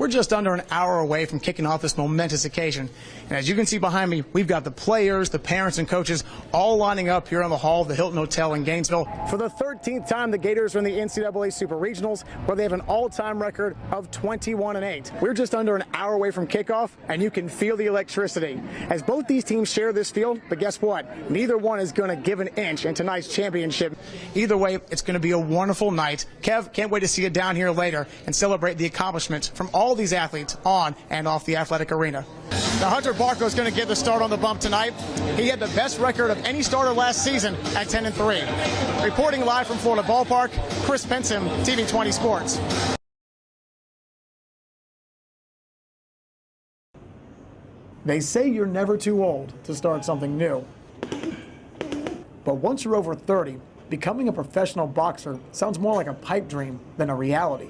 We're just under an hour away from kicking off this momentous occasion. And as you can see behind me, we've got the players, the parents, and coaches all lining up here on the hall of the Hilton Hotel in Gainesville. For the 13th time, the Gators are in the NCAA Super Regionals, where they have an all-time record of 21-8. We're just under an hour away from kickoff, and you can feel the electricity as both these teams share this field. But guess what? Neither one is going to give an inch in tonight's championship. Either way, it's going to be a wonderful night. Kev, can't wait to see you down here later and celebrate the accomplishments from all these athletes on and off the athletic arena. Now, Hunter Barco is going to get the start on the bump tonight. He had the best record of any starter last season at 10-3. Reporting live from Florida Ballpark, Chris Pinson, TV 20 Sports. They say you're never too old to start something new. But once you're over 30, becoming a professional boxer sounds more like a pipe dream than a reality.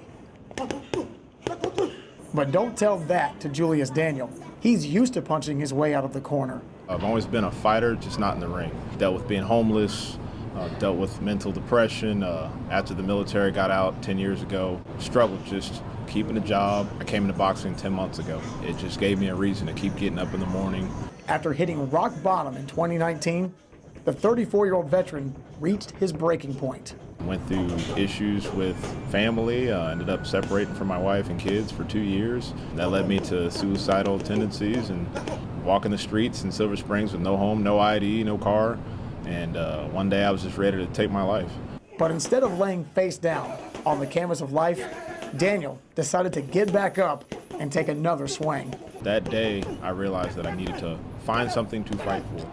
But don't tell that to Julius Daniel. He's used to punching his way out of the corner. I've always been a fighter, just not in the ring. Dealt with being homeless, dealt with mental depression. After the military, got out 10 years ago. Struggled just keeping a job. I came into boxing 10 months ago. It just gave me a reason to keep getting up in the morning. After hitting rock bottom in 2019, the 34-year-old veteran reached his breaking point. Went through issues with family, ended up separating from my wife and kids for 2 years. That led me to suicidal tendencies and walking the streets in Silver Springs with no home, no ID, no car. And one day I was just ready to take my life. But instead of laying face down on the canvas of life, Daniel decided to get back up and take another swing. That day, I realized that I needed to find something to fight for.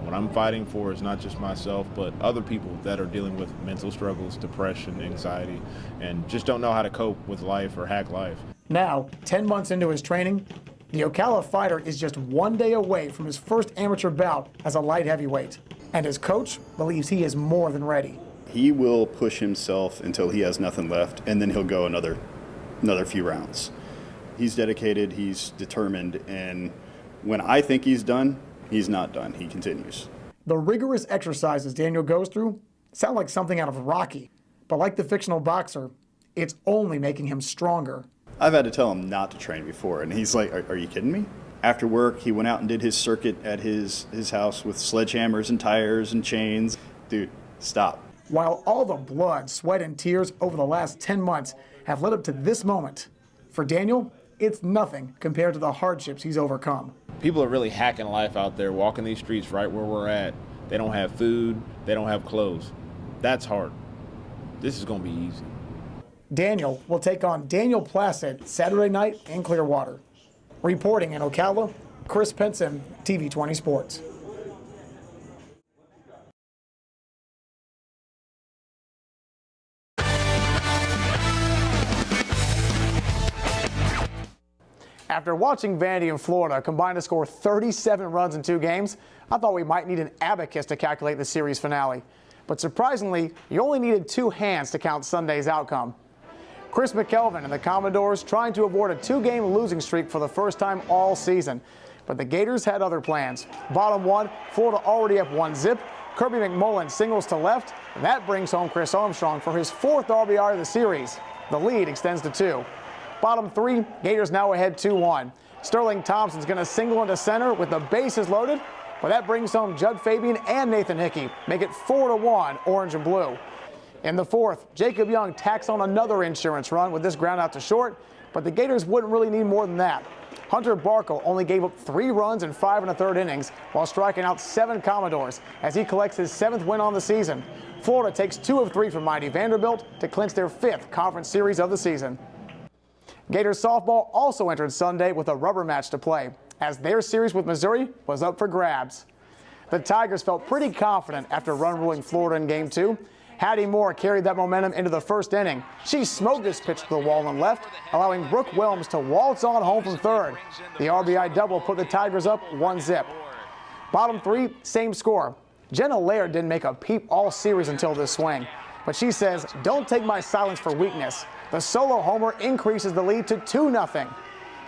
What I'm fighting for is not just myself, but other people that are dealing with mental struggles, depression, anxiety, and just don't know how to cope with life or hack life. Now, 10 months into his training, the Ocala fighter is just 1 day away from his first amateur bout as a light heavyweight. And his coach believes he is more than ready. He will push himself until he has nothing left, and then he'll go another few rounds. He's dedicated, he's determined, and when I think he's done, he's not done. He continues. The rigorous exercises Daniel goes through sound like something out of Rocky. But like the fictional boxer, it's only making him stronger. I've had to tell him not to train before, and he's like, are you kidding me? After work, he went out and did his circuit at his house with sledgehammers and tires and chains. Dude, stop. While all the blood, sweat, and tears over the last 10 months have led up to this moment, for Daniel, it's nothing compared to the hardships he's overcome. People are really hacking life out there, walking these streets right where we're at. They don't have food, they don't have clothes. That's hard. This is gonna be easy. Daniel will take on Daniel Placid Saturday night in Clearwater. Reporting in Ocala, Chris Pinson, TV 20 Sports. After watching Vandy and Florida combine to score 37 runs in 2 games, I thought we might need an abacus to calculate the series finale. But surprisingly, you only needed 2 hands to count Sunday's outcome. Chris McKelvin and the Commodores trying to avoid a 2-game losing streak for the first time all season. But the Gators had other plans. Bottom 1, Florida already up 1-zip. Kirby McMullen singles to left, and that brings home Chris Armstrong for his 4th RBI of the series. The lead extends to 2. Bottom 3, Gators now ahead 2-1. Sterling Thompson's going to single into center with the bases loaded, but that brings home Judd Fabian and Nathan Hickey. Make it 4-1, orange and blue. In the 4th, Jacob Young tacks on another insurance run with this ground out to short, but the Gators wouldn't really need more than that. Hunter Barco only gave up 3 runs in 5 1/3 innings while striking out 7 Commodores as he collects his 7th win on the season. Florida takes 2 of 3 from mighty Vanderbilt to clinch their 5th conference series of the season. Gators softball also entered Sunday with a rubber match to play, as their series with Missouri was up for grabs. The Tigers felt pretty confident after run-ruling Florida in Game 2. Hattie Moore carried that momentum into the first inning. She smoked this pitch to the wall and left, allowing Brooke Wilms to waltz on home from third. The RBI double put the Tigers up 1-zip. Bottom 3, same score. Jenna Laird didn't make a peep all series until this swing, but she says, "Don't take my silence for weakness." The solo homer increases the lead to 2-0.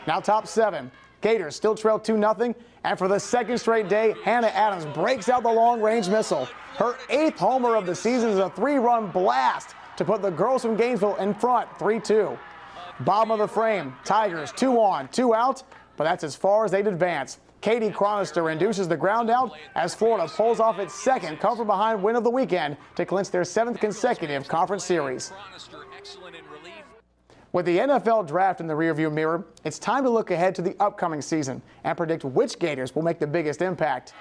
Now top 7. Gators still trail 2-0, and for the 2nd straight day, Hannah Adams breaks out the long-range missile. Her 8th homer of the season is a 3-run blast to put the girls from Gainesville in front 3-2. Bottom of the frame, Tigers 2 on, 2 out, but that's as far as they'd advance. Katie Chronister induces the ground out as Florida pulls off its second come-from-behind win of the weekend to clinch their 7th consecutive conference series. With the NFL draft in the rearview mirror, it's time to look ahead to the upcoming season and predict which Gators will make the biggest impact.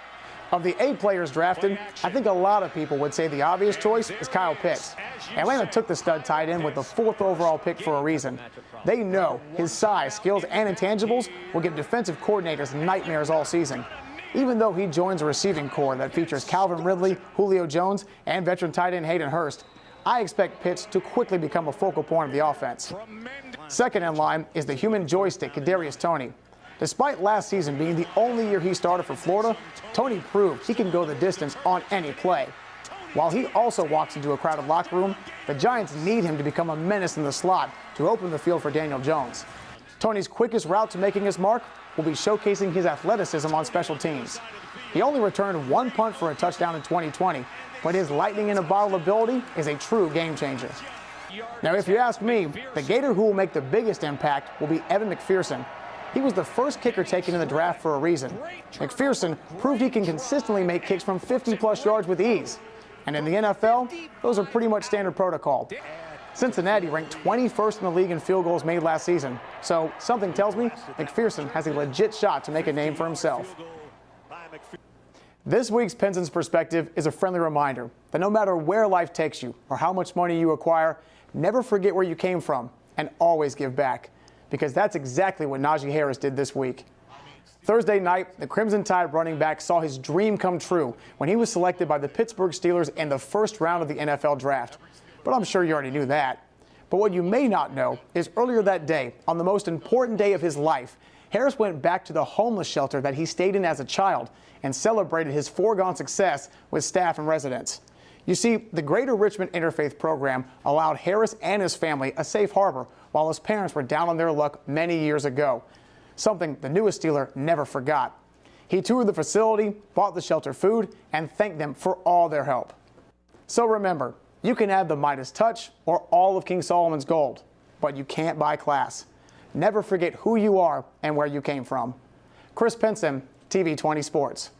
Of the 8 players drafted, I think a lot of people would say the obvious choice is Kyle Pitts. Atlanta took the stud tight end with the 4th overall pick for a reason. They know his size, skills, and intangibles will give defensive coordinators nightmares all season. Even though he joins a receiving core that features Calvin Ridley, Julio Jones, and veteran tight end Hayden Hurst, I expect Pitts to quickly become a focal point of the offense. Second in line is the human joystick, Kadarius Toney. Despite last season being the only year he started for Florida, Toney proved he can go the distance on any play. While he also walks into a crowded locker room, the Giants need him to become a menace in the slot to open the field for Daniel Jones. Toney's quickest route to making his mark will be showcasing his athleticism on special teams. He only returned 1 punt for a touchdown in 2020, but his lightning-in-a-bottle ability is a true game changer. Now, if you ask me, the Gator who will make the biggest impact will be Evan McPherson. He was the first kicker taken in the draft for a reason. McPherson proved he can consistently make kicks from 50-plus yards with ease. And in the NFL, those are pretty much standard protocol. Cincinnati ranked 21st in the league in field goals made last season. So something tells me McPherson has a legit shot to make a name for himself. This week's Pinson's Perspective is a friendly reminder that no matter where life takes you or how much money you acquire, never forget where you came from and always give back. Because that's exactly what Najee Harris did this week. Thursday night, the Crimson Tide running back saw his dream come true when he was selected by the Pittsburgh Steelers in the first round of the NFL draft. But I'm sure you already knew that. But what you may not know is earlier that day, on the most important day of his life, Harris went back to the homeless shelter that he stayed in as a child and celebrated his foregone success with staff and residents. You see, the Greater Richmond Interfaith Program allowed Harris and his family a safe harbor while his parents were down on their luck many years ago, something the newest Steeler never forgot. He toured the facility, bought the shelter food, and thanked them for all their help. So remember, you can have the Midas touch or all of King Solomon's gold, but you can't buy class. Never forget who you are and where you came from. Chris Pinson, TV 20 Sports.